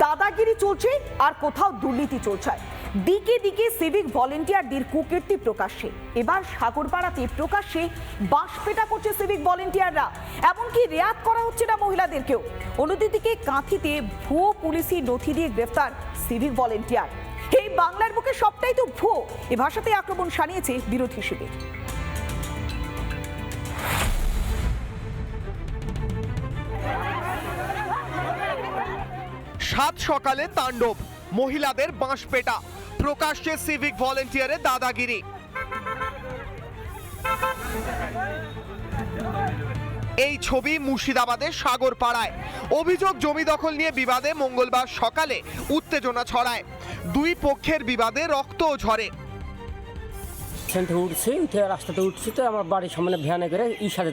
দাদাগিরি চলছে আর কোথাও দুর্নীতি চলছে। দিকে দিকে সিভিক ভলেন্টিয়ারদের কুকীর্তি প্রকাশ্যে। এবার সাগরপাড়াতে প্রকাশ্যে বাঁশপেটা করছে সিভিক ভলেন্টিয়াররা, এমনকি রেয়াত করা হচ্ছে না মহিলাদেরকেও। অন্যদিকে কাঁথিতে ভুয়ো পুলিশি নথি দিয়ে গ্রেফতার সিভিক ভলেন্টিয়ার। এই বাংলার বুকে সবটাই তো ভুয়ো, এ ভাষাতে আক্রমণ শানিয়েছে বিরোধী শিবির। সাত সকালে তাণ্ডব, মহিলাদের বাঁশপেটা, প্রকাশ্যে সিভিক ভলেন্টিয়ারের দাদাগিরি। এই ছবি মুর্শিদাবাদের সাগরপাড়ায়। অভিযোগ জমি দখল নিয়ে বিবাদে মঙ্গলবার সকালে উত্তেজনা ছড়ায়। দুই পক্ষের বিবাদে রক্তও ঝরে। উঠছি, উঠে রাস্তাতে উঠছি তো আমার বাড়ির সামনে ভ্যানে করে সাথে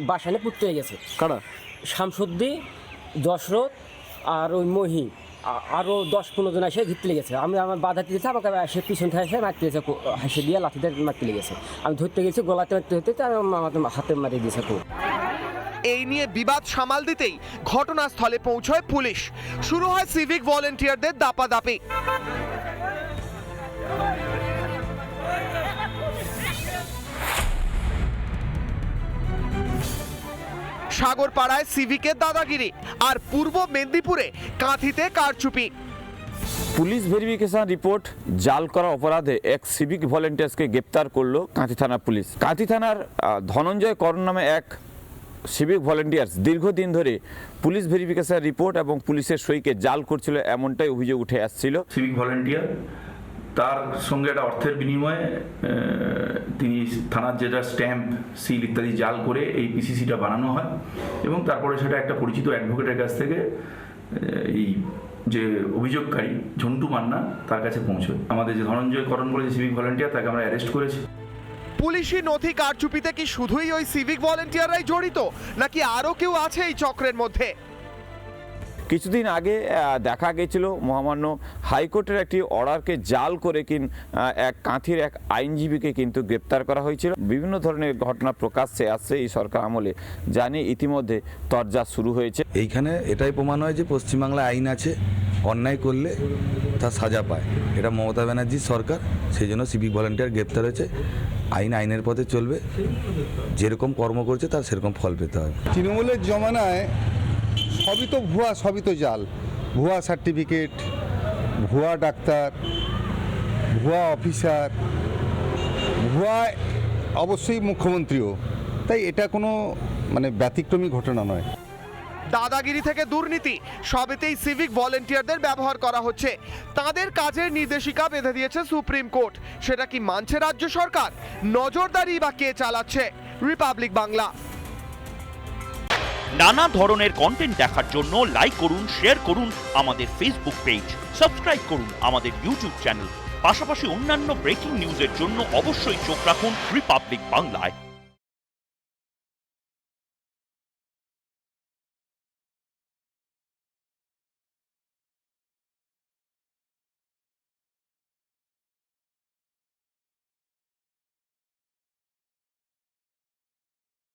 বাসানে পুঁততে গেছে। কারা? শামসুদ্দি, দশরথ আর ওই মহি, আরও 10-15 জন এসে ঘিরতে লেগেছে। আমি আমার বাধা দিয়েছি, আমাকে এসে পিছন থেকে এসে মারতে গেছে, হাসি দিয়ে লাঠিতে মারতে লেগেছে। আমি ধরতে গেছি, গলাতে মারতে হতে আমি আমাদের হাতে মারিয়ে দিয়েছে। এই নিয়ে বিবাদ সামাল দিতেই ঘটনাস্থলে পৌঁছয় পুলিশ। শুরু হয় সিভিক ভলেন্টিয়ারদের দাপাদাপি। সাগরপাড়ায় সিভিকের দাদাগিরি, আর পূর্ব মেদিনীপুরে কাঁথিতে কারচুপি। পুলিশ ভেরিফিকেশন রিপোর্ট জাল করা অপরাধে এক সিভিক ভলেন্টিয়ার্সকে গ্রেপ্তার করলো কাঁথি থানা পুলিশ। কাঁথি থানার ধনঞ্জয় করণ নামে এক সিভিক ভলেন্টিয়ার্স দীর্ঘদিন ধরে পুলিশ ভেরিফিকেশন রিপোর্ট এবং পুলিশের সইকে জাল করছিল, এমনটাই অভিযোগ উঠে আসছিল। সিভিক ভলেন্টিয়ার তার সঙ্গে একটা অর্থের বিনিময়ে তিনি থানার যেটা স্ট্যাম্প, সিল ইত্যাদি জাল করে এই পিসিসিটা বানানো হয় এবং তারপরে সেটা একটা পরিচিত অ্যাডভোকেটের কাছ থেকে এই যে অভিযোগকারী ঝন্টু মান্না তার কাছে পৌঁছয়। আমাদের যে ধনঞ্জয় করণ বলে যে সিভিক ভলেন্টিয়ার, তাকে আমরা অ্যারেস্ট করেছি। পুলিশি নথি কারচুপিতে কি শুধুই ওই সিভিক ভলেন্টিয়াররাই জড়িত, নাকি আরও কেউ আছে এই চক্রের মধ্যে? কিছুদিন আগে দেখা গেছিল মহামান্য হাইকোর্টের একটি অর্ডারকে জাল করে এক কাঁথির এক আইনজীবীকে কিন্তু গ্রেপ্তার করা হয়েছিল। বিভিন্ন ধরনের ঘটনা প্রকাশ্যে আসছে এই সরকার আমলে, জানি ইতিমধ্যে তরজা শুরু হয়েছে। এইখানে এটাই প্রমাণ হয় যে পশ্চিমবাংলায় আইন আছে, অন্যায় করলে তা সাজা পায়। এটা মমতা ব্যানার্জির সরকার, সেই জন্য সিভিক ভলেন্টিয়ার গ্রেপ্তার হয়েছে। আইন আইনের পথে চলবে, যেরকম কর্ম করছে তার সেরকম ফল পেতে হবে। তৃণমূলের জমানায় সবই তো ভুয়া, সবই তো জাল। ভুয়া সার্টিফিকেট, ভুয়া ডাক্তার, ভুয়া অফিসার, ভুয়া অবশ্যই মুখ্যমন্ত্রীও। তাই এটা কোনো ব্যতিক্রমী ঘটনা নয়। দাদাগিরি থেকে দুর্নীতি, সবেতেই সিভিক ভলেন্টিয়ারদের ব্যবহার করা হচ্ছে। তাদের কাজের নির্দেশিকা বেঁধে দিয়েছে সুপ্রিম কোর্ট। সেটা কি মানছে রাজ্য সরকার? নজরদারি বা কে চালাচ্ছে? রিপাবলিক বাংলা। নানা ধরনের কন্টেন্ট দেখার জন্য লাইক করুন, শেয়ার করুন আমাদের ফেসবুক পেজ, সাবস্ক্রাইব করুন আমাদের ইউটিউব চ্যানেল। পাশাপাশি অন্যান্য ব্রেকিং নিউজের জন্য অবশ্যই চোখ রাখুন রিপাবলিক বাংলায়।